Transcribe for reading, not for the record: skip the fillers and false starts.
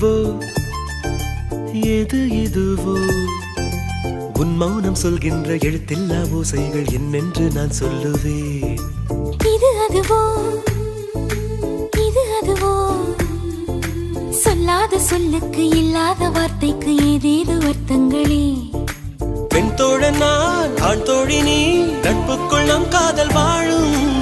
அதுவோ எது இதுவோ உன் மௌனம் சொல்கின்ற எழுத்தில்லா ஓசைகள் என்னென்று நான் சொல்லுவேன். இது அதுவோ இது அதுவோ சொல்லாத சொல்லுக்கு இல்லாத வார்த்தைக்கு ஏதேது அர்த்தங்களே. பெண் தோழன் நான் ஆண் தோழி நீ நட்புக்குள் நம் காதல் வாழும்.